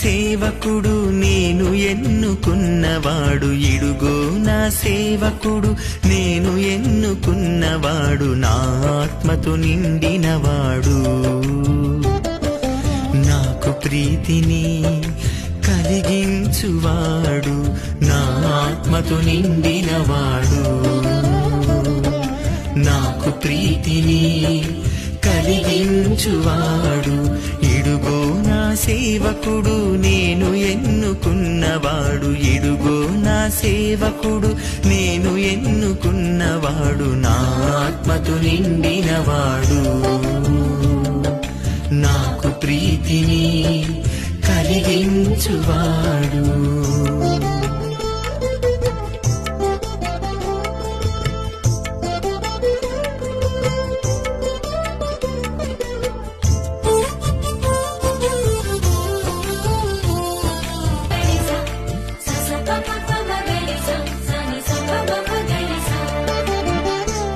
సేవకుడు నేను ఎన్నుకున్నవాడు, ఇడుగో నా సేవకుడు నేను ఎన్నుకున్నవాడు, నా ఆత్మతో నిండినవాడు. నాకు ప్రీతిని కలిగించువాడు, నా ఆత్మతో నిండినవాడు. నాకు ప్రీతిని కలిగించువాడు, ఇడుగో నా సేవకుడు నేను ఎన్నుకున్నవాడు, ఇడుగో నా సేవకుడు నేను ఎన్నుకున్నవాడు, నా ఆత్మతో నిండినవాడు. నాకు ప్రీతిని కలిగించువాడు.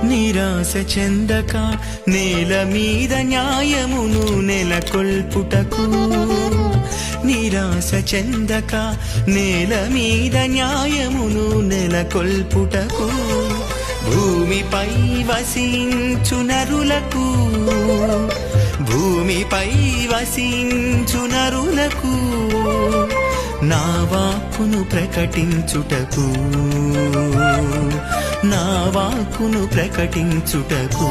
నిరాశ చెందక నేల మీద న్యాయమును నెలకొల్పుటకు, నిరాశ చెందక నేల మీద న్యాయమును నెలకొల్పుటకు, భూమిపై వసించు నరులకు, భూమిపై వసించు నరులకు నా వాక్కును ప్రకటించుటకు, నా వాక్కును ప్రకటించుటకు.